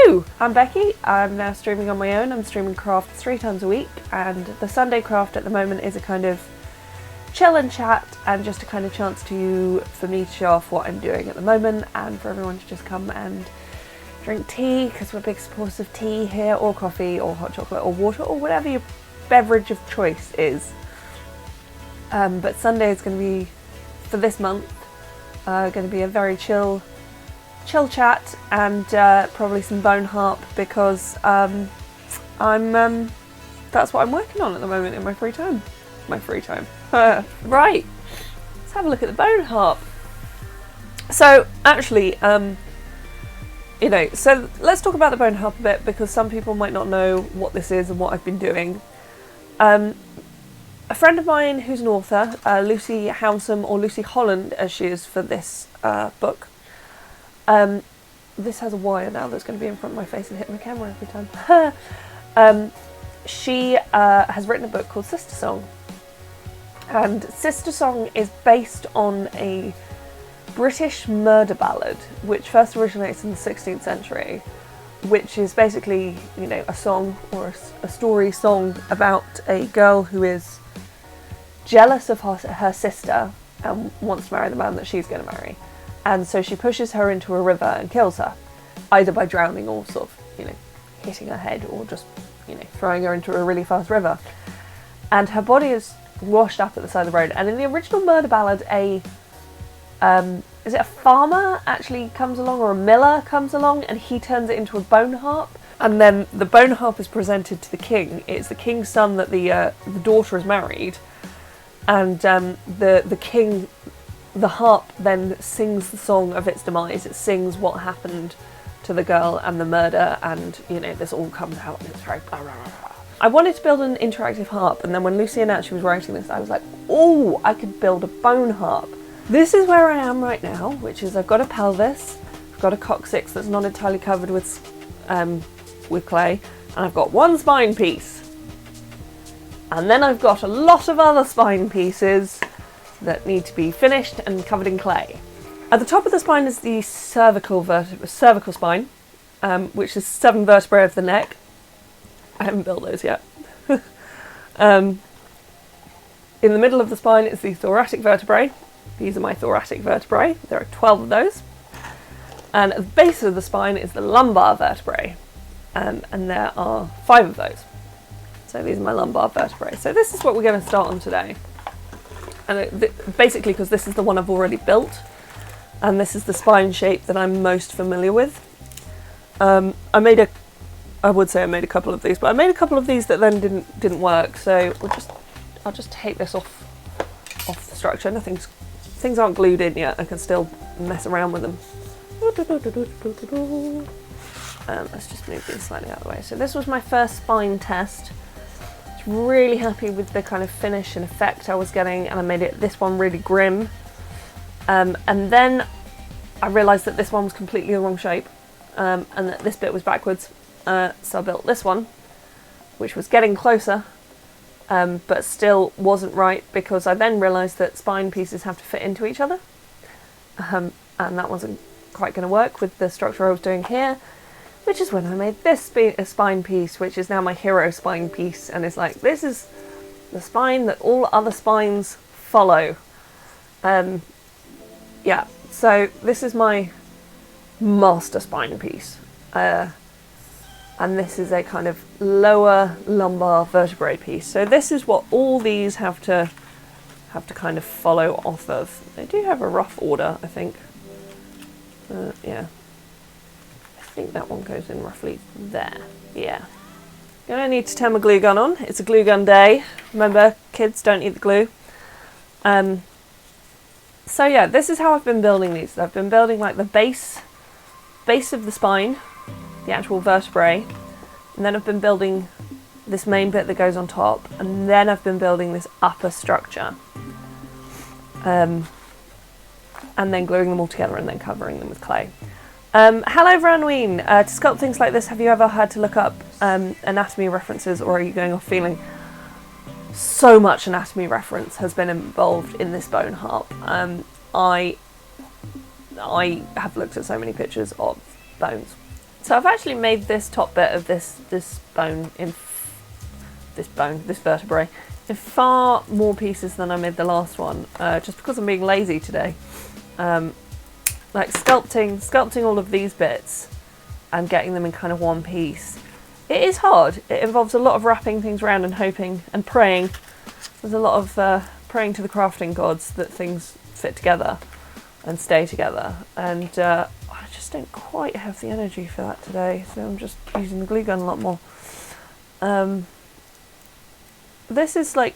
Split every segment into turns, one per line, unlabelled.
Hello, I'm Becky. I'm now streaming on my own. I'm streaming crafts 3 times a week, and the Sunday craft at the moment is a kind of chill and chat and just a kind of chance for me to show off what I'm doing at the moment and for everyone to just come and drink tea, because we're big supporters of tea here, or coffee or hot chocolate or water or whatever your beverage of choice is. But Sunday is going to be, for this month, going to be a very chill chat and probably some bone harp, because that's what I'm working on at the moment in my free time. Right, let's have a look at the bone harp. So actually, so let's talk about the bone harp a bit, because some people might not know what this is and what I've been doing. A friend of mine who's an author, Lucy Hounsome, or Lucy Holland as she is for this book. This has a wire now that's going to be in front of my face and hit my camera every time. She has written a book called Sister Song. And Sister Song is based on a British murder ballad, which first originates in the 16th century, which is basically, a song or a story song about a girl who is jealous of her sister and wants to marry the man that she's going to marry. And so she pushes her into a river and kills her, either by drowning or sort of, hitting her head, or just, throwing her into a really fast river. And her body is washed up at the side of the road. And in the original murder ballad, is it a farmer actually comes along, or a miller comes along, and he turns it into a bone harp. And then the bone harp is presented to the king. It's the king's son that the daughter is married. And the king, the harp then sings the song of its demise. It sings what happened to the girl and the murder, and this all comes out, and it's very blah, blah, blah, blah. I wanted to build an interactive harp, and then when Lucy announced she was writing this, I was like, oh, I could build a bone harp. This is where I am right now, which is I've got a pelvis, I've got a coccyx that's not entirely covered with clay, and I've got one spine piece. And then I've got a lot of other spine pieces that need to be finished and covered in clay. At the top of the spine is the cervical spine, which is 7 vertebrae of the neck. I haven't built those yet. In the middle of the spine is the thoracic vertebrae. These are my thoracic vertebrae. There are 12 of those. And at the base of the spine is the lumbar vertebrae, and there are 5 of those. So these are my lumbar vertebrae. So this is what we're going to start on today. And basically, because this is the one I've already built, and this is the spine shape that I'm most familiar with. I would say I made a couple of these, but I made a couple of these that then didn't work. So I'll just take this off the structure. Things aren't glued in yet. I can still mess around with them. Let's just move these slightly out of the way. So this was my first spine test. Really happy with the kind of finish and effect I was getting, and I made this one really grim. And then I realised that this one was completely the wrong shape, and that this bit was backwards. So I built this one, which was getting closer, but still wasn't right, because I then realised that spine pieces have to fit into each other, and that wasn't quite going to work with the structure I was doing here, which is when I made this a spine piece, which is now my hero spine piece, and it's like, this is the spine that all other spines follow. Yeah, so this is my master spine piece. And this is a kind of lower lumbar vertebrae piece. So this is what all these have to kind of follow off of. They do have a rough order, I think. Yeah. I think that one goes in roughly there. Yeah. Gonna need to turn my glue gun on. It's a glue gun day. Remember, kids, don't eat the glue. So yeah, this is how I've been building these. I've been building like the base of the spine, the actual vertebrae, and then I've been building this main bit that goes on top, and then I've been building this upper structure, and then gluing them all together and then covering them with clay. Hello Ranween. To sculpt things like this, have you ever had to look up anatomy references, or are you going off feeling? So much anatomy reference has been involved in this bone harp. I have looked at so many pictures of bones. So I've actually made this top bit of this vertebrae in far more pieces than I made the last one, just because I'm being lazy today. Like sculpting all of these bits and getting them in kind of one piece. It is hard. It involves a lot of wrapping things around and hoping and praying. There's a lot of praying to the crafting gods that things fit together and stay together. And I just don't quite have the energy for that today, so I'm just using the glue gun a lot more. This is a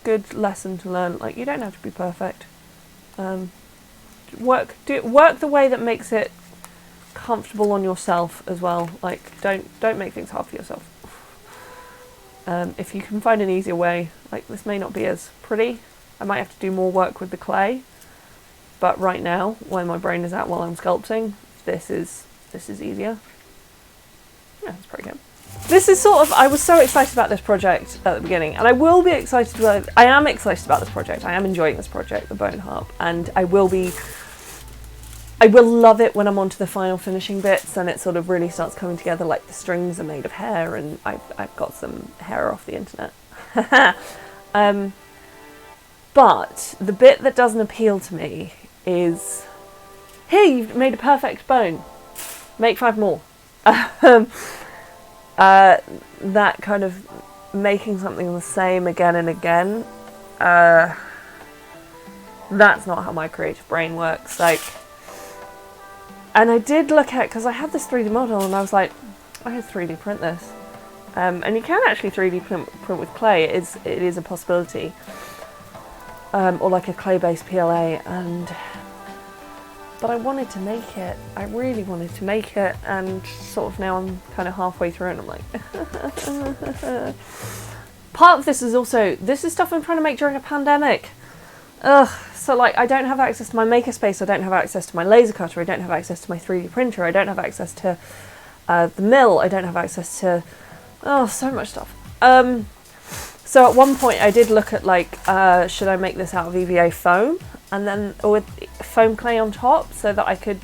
good lesson to learn. Like, you don't have to be perfect. Work the way that makes it comfortable on yourself as well. Like, don't make things hard for yourself. If you can find an easier way, like, this may not be as pretty. I might have to do more work with the clay, but right now, where my brain is at while I'm sculpting, this is easier. Yeah, that's pretty good. This is sort of, I was so excited about this project at the beginning, and I am excited about this project. I am enjoying this project, the bone harp, and I will love it when I'm onto the final finishing bits and it sort of really starts coming together, like the strings are made of hair, and I've got some hair off the internet. But the bit that doesn't appeal to me is, here, you've made a perfect bone, make 5 more. That kind of making something the same again and again, that's not how my creative brain works. Like, and I did look at, because I had this 3D model and I was like, I could 3D print this. And you can actually 3D print with clay. It is a possibility. Or like a clay-based PLA, but I wanted to make it. I really wanted to make it, and sort of now I'm kind of halfway through and I'm like, part of this is stuff I'm trying to make during a pandemic. So like, I don't have access to my makerspace, I don't have access to my laser cutter, I don't have access to my 3D printer, I don't have access to the mill, I don't have access to, so much stuff. So at one point I did look at, like, should I make this out of EVA foam and then with foam clay on top, so that I could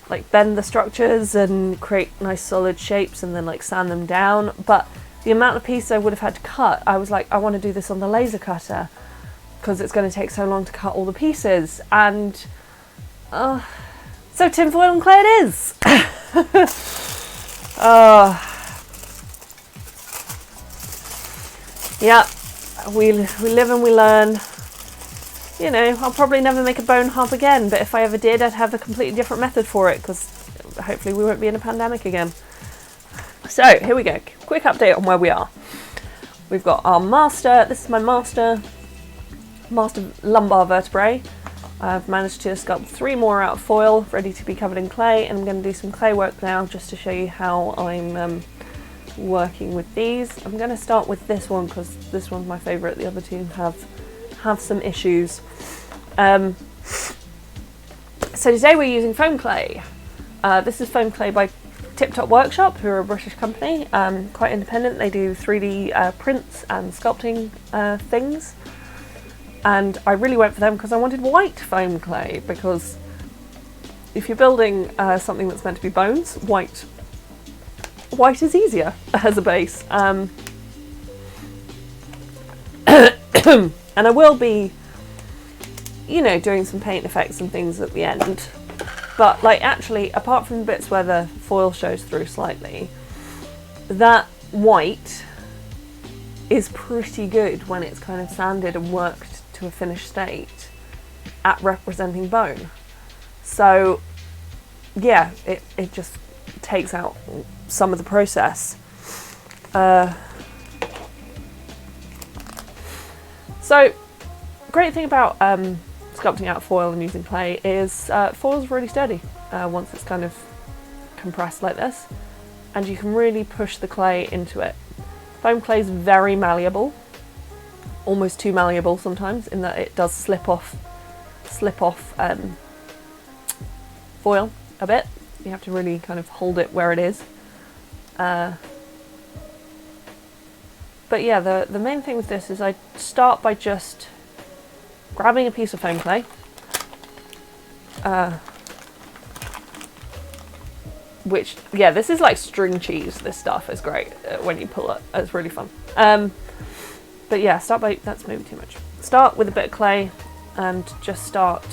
like bend the structures and create nice solid shapes and then like sand them down. But the amount of pieces I would have had to cut, I was like, I want to do this on the laser cutter because it's going to take so long to cut all the pieces. And so tinfoil and clay it is. Yeah, we live and we learn. You know, I'll probably never make a bone harp again, but if I ever did, I'd have a completely different method for it, because hopefully we won't be in a pandemic again. So, here we go. Quick update on where we are. We've got our master. This is my master lumbar vertebrae. I've managed to sculpt 3 more out of foil, ready to be covered in clay, and I'm going to do some clay work now, just to show you how I'm working with these. I'm going to start with this one because this one's my favourite. The other two have some issues. So today we're using foam clay. This is foam clay by Tip Top Workshop, who are a British company, quite independent. They do 3D prints and sculpting things, and I really went for them because I wanted white foam clay, because if you're building something that's meant to be bones, white is easier as a base. And I will be, you know, doing some paint effects and things at the end. But like, actually, apart from the bits where the foil shows through slightly, that white is pretty good when it's kind of sanded and worked to a finished state at representing bone. So yeah, it just takes out some of the process. So, great thing about sculpting out foil and using clay is foil's really sturdy once it's kind of compressed like this, and you can really push the clay into it. Foam clay is very malleable, almost too malleable sometimes, in that it does slip off foil a bit. You have to really kind of hold it where it is. But yeah, the main thing with this is I start by just grabbing a piece of foam clay, which, yeah, this is like string cheese. This stuff is great when you pull it. It's really fun. But yeah, that's maybe too much. Start with a bit of clay and just start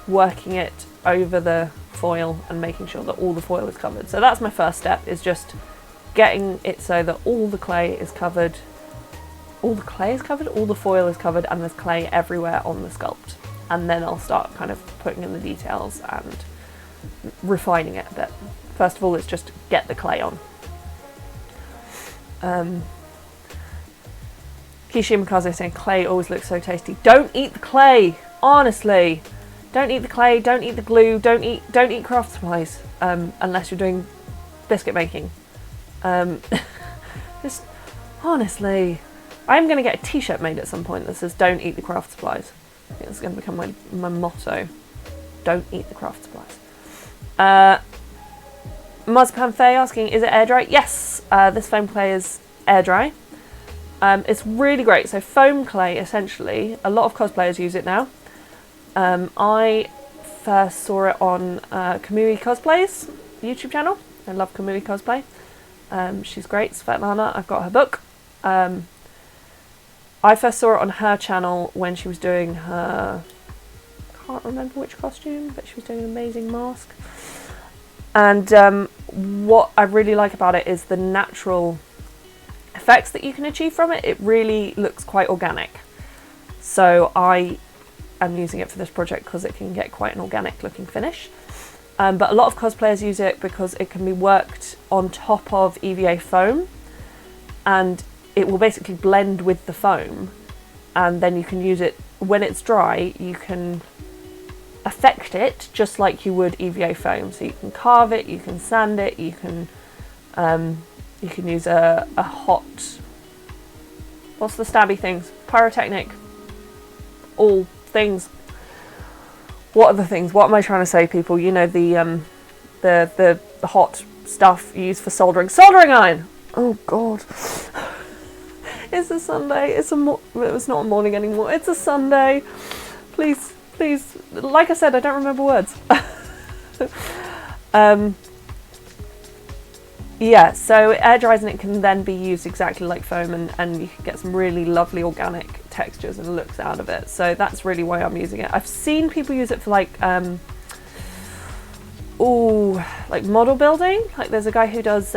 working it over the foil and making sure that all the foil is covered. So that's my first step, is just getting it so that all the clay is covered. All the clay is covered, all the foil is covered, and there's clay everywhere on the sculpt. And then I'll start kind of putting in the details and refining it a bit. First of all, it's just get the clay on. Kishi Mikaze saying clay always looks so tasty. Don't eat the clay, honestly. Don't eat the clay, don't eat the glue, don't eat craft supplies, unless you're doing biscuit making. Just honestly, I'm going to get a t-shirt made at some point that says don't eat the craft supplies. I think it's going to become my motto. Don't eat the craft supplies. Marzipan Faye asking, is it air dry? Yes, this foam clay is air dry. It's really great. So foam clay, essentially, a lot of cosplayers use it now. I first saw it on Kamui Cosplay's YouTube channel. I love Kamui Cosplay. She's great, Svetlana. I've got her book. I first saw it on her channel when she was doing her, I can't remember which costume, but she was doing an amazing mask. And what I really like about it is the natural effects that you can achieve from it. It really looks quite organic. So I am using it for this project because it can get quite an organic looking finish. But a lot of cosplayers use it because it can be worked on top of EVA foam, and it will basically blend with the foam, and then you can use it when it's dry. You can affect it just like you would EVA foam. So you can carve it, you can sand it, you can use a hot, what's the stabby things? Pyrotechnic. All things. What are the things? What am I trying to say, people? You know, the hot stuff used for soldering. Soldering iron! Oh god. It's a Sunday. It's not a morning anymore. It's a Sunday. Please. Like I said, I don't remember words. Yeah, so it air dries and it can then be used exactly like foam, and you can get some really lovely organic textures and looks out of it. So that's really why I'm using it. I've seen people use it for like model building. Like there's a guy who does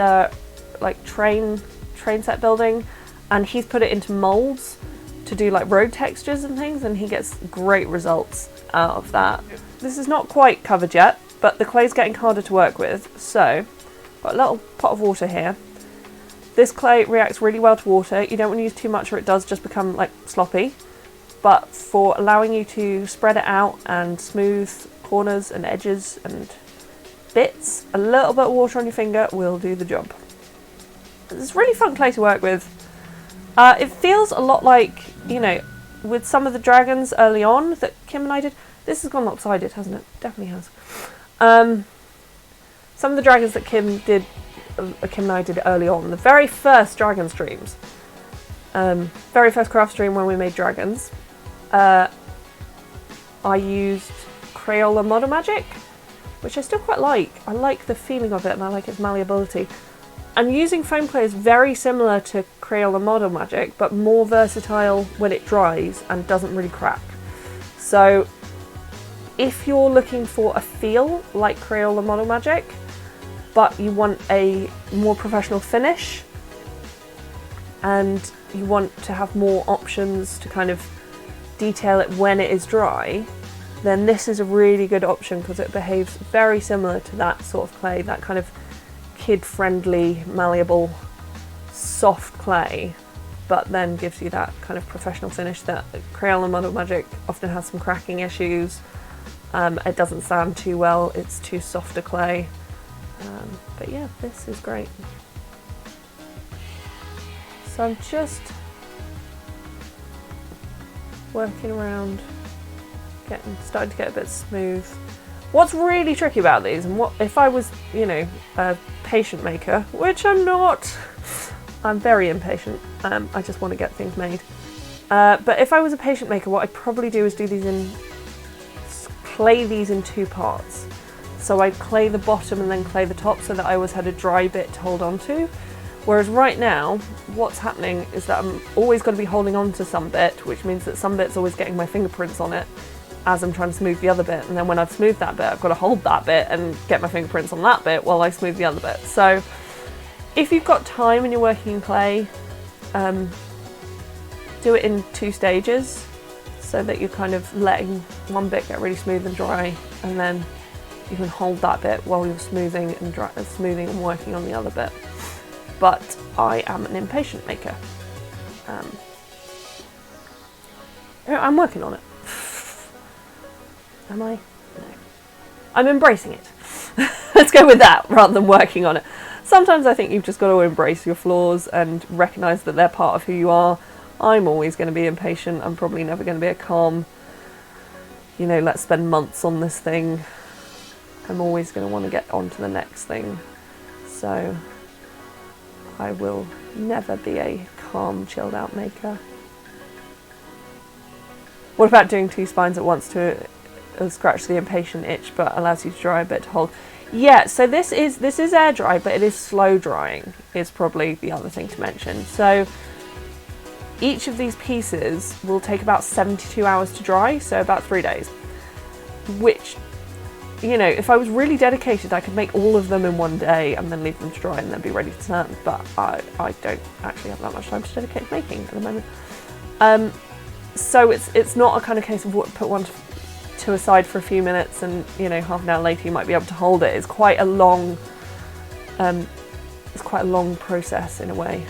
like train set building, and he's put it into molds to do like road textures and things, and he gets great results out of that. This is not quite covered yet, but the clay's getting harder to work with. So got a little pot of water here. This clay reacts really well to water. You don't want to use too much or it does just become like sloppy. But for allowing you to spread it out and smooth corners and edges and bits, a little bit of water on your finger will do the job. It's really fun clay to work with. It feels a lot like, you know, with some of the dragons early on that Kim and I did. This has gone lopsided, hasn't it? Definitely has. Some of the dragons that Kim and I did early on, the very first dragon streams, very first craft stream when we made dragons, I used Crayola Model Magic, which I still quite like. I like the feeling of it and I like its malleability. And using foam clay is very similar to Crayola Model Magic, but more versatile when it dries and doesn't really crack. So if you're looking for a feel like Crayola Model Magic, but you want a more professional finish and you want to have more options to kind of detail it when it is dry, then this is a really good option because it behaves very similar to that sort of clay, that kind of kid-friendly, malleable, soft clay, but then gives you that kind of professional finish that Crayola Model Magic often has some cracking issues. It doesn't sand too well, it's too soft a clay. But yeah, this is great. So I'm just working around, starting to get a bit smooth. What's really tricky about these, and what if I was, you know, a patient maker, which I'm not. I'm very impatient. I just want to get things made. But if I was a patient maker, what I'd probably do is clay these in two parts. So I clay the bottom and then clay the top so that I always had a dry bit to hold on to. Whereas right now, what's happening is that I'm always going to be holding on to some bit, which means that some bit's always getting my fingerprints on it as I'm trying to smooth the other bit. And then when I've smoothed that bit, I've got to hold that bit and get my fingerprints on that bit while I smooth the other bit. So if you've got time and you're working in clay, do it in 2 stages so that you're kind of letting one bit get really smooth and dry, and then you can hold that bit while you're smoothing and working on the other bit. But I am an impatient maker. I'm working on it. Am I? No. I'm embracing it. Let's go with that rather than working on it. Sometimes I think you've just got to embrace your flaws and recognise that they're part of who you are. I'm always going to be impatient. I'm probably never going to be a calm, let's spend months on this thing. I'm always going to want to get on to the next thing. So I will never be a calm, chilled out maker. What about doing 2 spines at once to scratch the impatient itch, but allows you to dry a bit to hold? Yeah, so this is air dry, but it is slow drying, is probably the other thing to mention. So each of these pieces will take about 72 hours to dry, so about 3 days, which, if I was really dedicated, I could make all of them in one day and then leave them to dry and then be ready to sand, but I don't actually have that much time to dedicate to making at the moment. So it's not a kind of case of put one to a side for a few minutes and half an hour later you might be able to hold it. It's quite a long process in a way.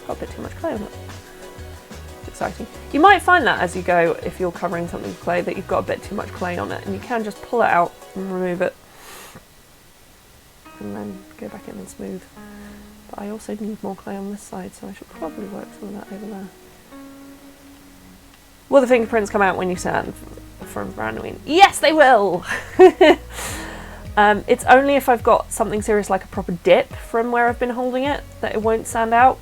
Got a bit too much clay on it. It's exciting. You might find that as you go, if you're covering something with clay, that you've got a bit too much clay on it, and you can just pull it out and remove it and then go back in and smooth. But I also need more clay on this side, so I should probably work some of that over there. Will the fingerprints come out when you sand from Brandywine? Yes, they will! It's only if I've got something serious like a proper dip from where I've been holding it that it won't sand out.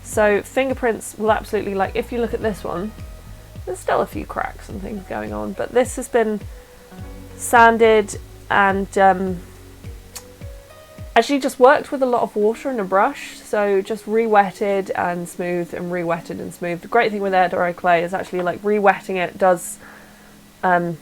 So fingerprints will absolutely, if you look at this one, there's still a few cracks and things going on, but this has been sanded and actually just worked with a lot of water and a brush, so just re-wetted and smoothed and re-wetted and smoothed. The great thing with air dry clay is actually re-wetting it does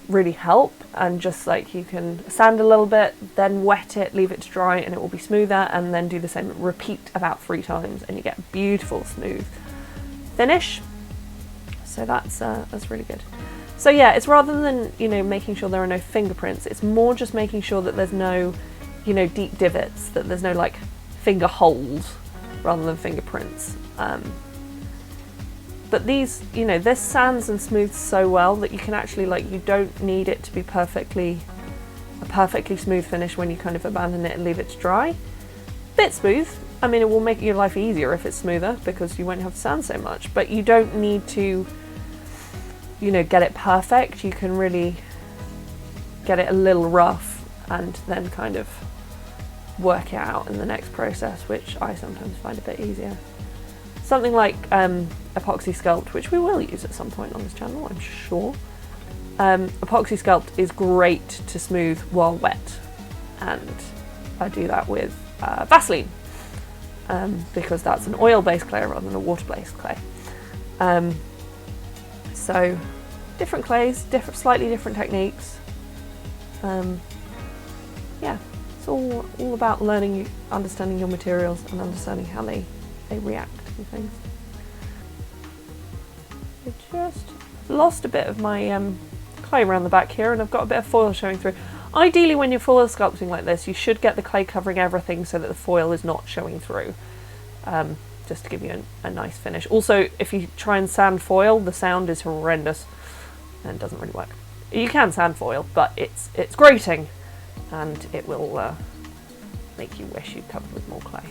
really help, and just you can sand a little bit, then wet it, leave it to dry, and it will be smoother, and then do the same, repeat about 3 times, and you get a beautiful smooth finish. So that's really good. So yeah, it's rather than making sure there are no fingerprints, it's more just making sure that there's no deep divots, that there's no finger holes rather than fingerprints. But these, this sands and smooths so well that you can actually you don't need it to be a perfectly smooth finish when you kind of abandon it and leave it to dry. Bit smooth. I mean, it will make your life easier if it's smoother because you won't have to sand so much, but you don't need to, get it perfect. You can really get it a little rough and then kind of work it out in the next process, which I sometimes find a bit easier. Something like epoxy sculpt, which we will use at some point on this channel, I'm sure. Epoxy sculpt is great to smooth while wet, and I do that with Vaseline because that's an oil-based clay rather than a water-based clay. So different clays, slightly different techniques. Yeah, it's all about understanding your materials and understanding how they react and things. I just lost a bit of my clay around the back here, and I've got a bit of foil showing through. Ideally, when you're foil sculpting like this, you should get the clay covering everything so that the foil is not showing through, just to give you a nice finish. Also, if you try and sand foil, the sound is horrendous and doesn't really work. You can sand foil, but it's grating, and it will make you wish you'd covered with more clay.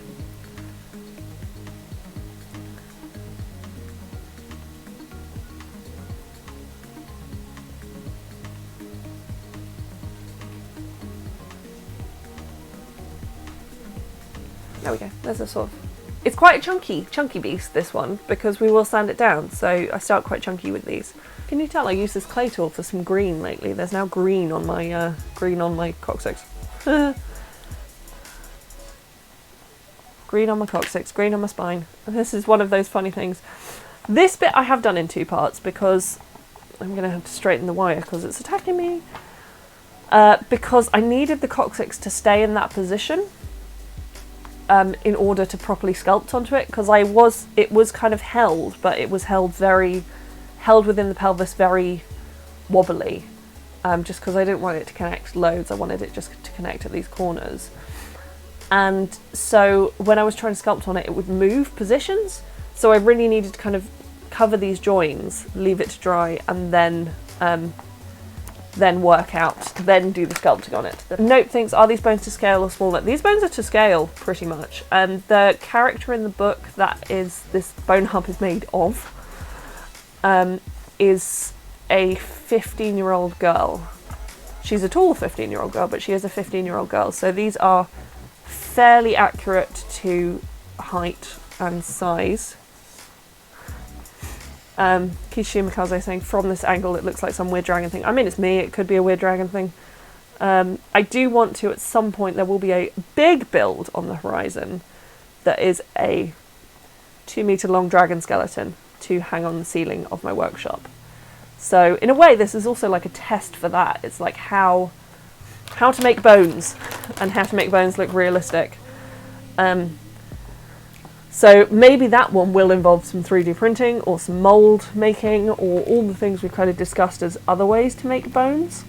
There we go, there's a sort of, it's quite a chunky beast, this one, because we will sand it down, so I start quite chunky with these. Can you tell I use this clay tool for some green lately? There's now green on my coccyx. Green on my coccyx, green on my spine. And this is one of those funny things. This bit I have done in 2 parts because I'm going to have to straighten the wire because it's attacking me. Because I needed the coccyx to stay in that position in order to properly sculpt onto it, because it was kind of held, but it was held within the pelvis very wobbly, just because I didn't want it to connect loads. I wanted it just to connect at these corners. And so when I was trying to sculpt on it, it would move positions. So I really needed to kind of cover these joins, leave it to dry, and then work out, then do the sculpting on it. Nope thinks, are these bones to scale or smaller? These bones are to scale, pretty much. And the character in the book that this bone harp is made of is a 15-year-old girl. She's a tall 15-year-old girl, but she is a 15-year-old girl. So these are fairly accurate to height and size. Kishi Mikaze saying, from this angle it looks like some weird dragon thing. I mean, it's me, it could be a weird dragon thing. I do want to, at some point, there will be a big build on the horizon that is a 2-meter long dragon skeleton to hang on the ceiling of my workshop. So in a way, this is also like a test for that. It's like how to make bones and how to make bones look realistic. So maybe that one will involve some 3D printing or some mould making or all the things we've kind of discussed as other ways to make bones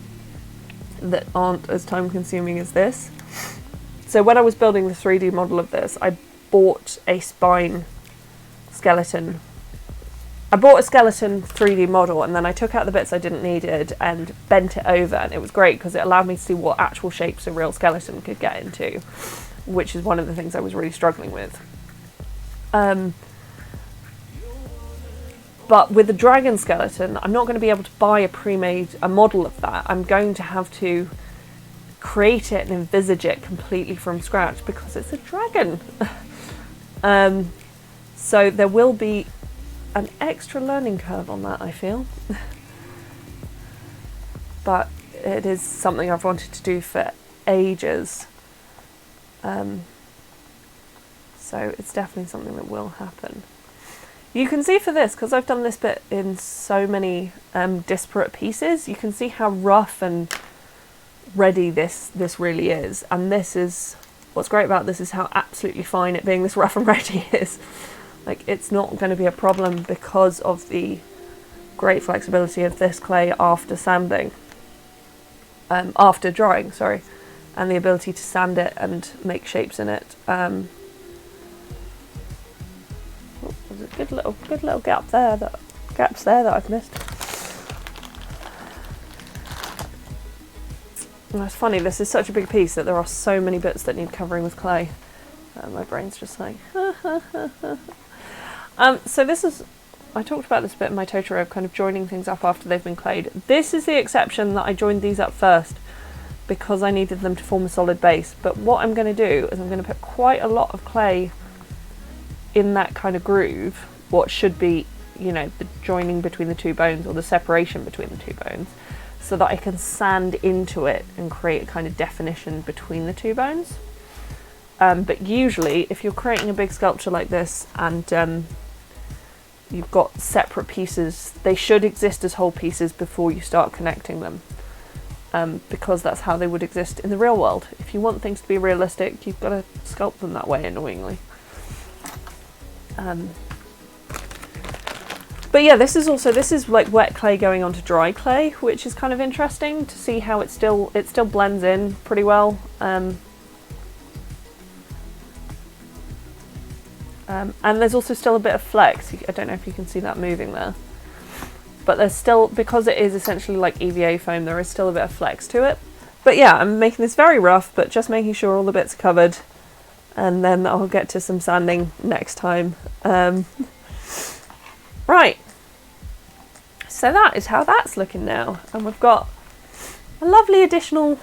that aren't as time consuming as this. So when I was building the 3D model of this, I bought a spine skeleton. I bought a skeleton 3D model, and then I took out the bits I didn't needed and bent it over, and it was great because it allowed me to see what actual shapes a real skeleton could get into, which is one of the things I was really struggling with. But with the dragon skeleton, I'm not going to be able to buy a model of that. I'm going to have to create it and envisage it completely from scratch because it's a dragon. So there will be an extra learning curve on that, I feel. But it is something I've wanted to do for ages. So it's definitely something that will happen. You can see for this, because I've done this bit in so many disparate pieces, you can see how rough and ready this really is. And this is, what's great about this is how absolutely fine it being this rough and ready is. Like, it's not going to be a problem because of the great flexibility of this clay after sanding. After drying, sorry. And the ability to sand it and make shapes in it. There's a good little gaps there that I've missed. And that's funny, this is such a big piece that there are so many bits that need covering with clay. My brain's just like, so this is, I talked about this bit in my Totoro, kind of joining things up after they've been clayed. This is the exception that I joined these up first because I needed them to form a solid base. But what I'm going to do is I'm going to put quite a lot of clay in that kind of groove, what should be, you know, the joining between the two bones or the separation between the two bones, so that I can sand into it and create a kind of definition between the two bones. But usually, if you're creating a big sculpture like this and you've got separate pieces, they should exist as whole pieces before you start connecting them, because that's how they would exist in the real world. If you want things to be realistic, you've got to sculpt them that way, annoyingly. But yeah, this is like wet clay going onto dry clay, which is kind of interesting to see how it still blends in pretty well. And there's also still a bit of flex. I don't know if you can see that moving there, but there's still, because it is essentially like EVA foam, there is still a bit of flex to it. But yeah, I'm making this very rough, but just making sure all the bits are covered, and then I'll get to some sanding next time. Right, so that is how that's looking now, and we've got a lovely additional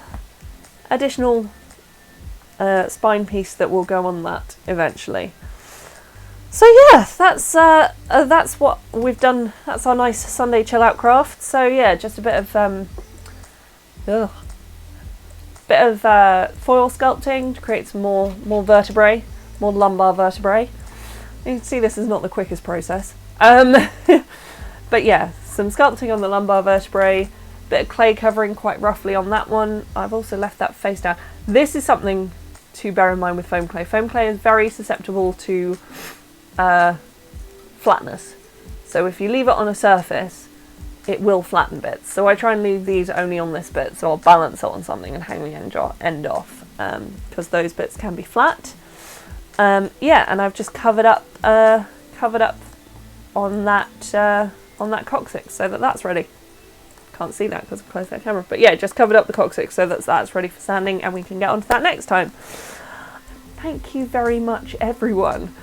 spine piece that will go on that eventually. So yeah, that's what we've done. That's our nice Sunday chill out craft. So yeah, just a bit of foil sculpting to create some more vertebrae, more lumbar vertebrae. You can see this is not the quickest process. But yeah, some sculpting on the lumbar vertebrae, bit of clay covering quite roughly on that one. I've also left that face down. This is something to bear in mind with foam clay. Foam clay is very susceptible to flatness. So if you leave it on a surface, it will flatten bits. So I try and leave these only on this bit, so I'll balance it on something and hang the end off, because those bits can be flat. Yeah, and I've just covered up on that coccyx so that that's ready. Can't see that because I've closed that camera, but yeah, just covered up the coccyx so that's ready for sanding, and we can get onto that next time. Thank you very much, everyone.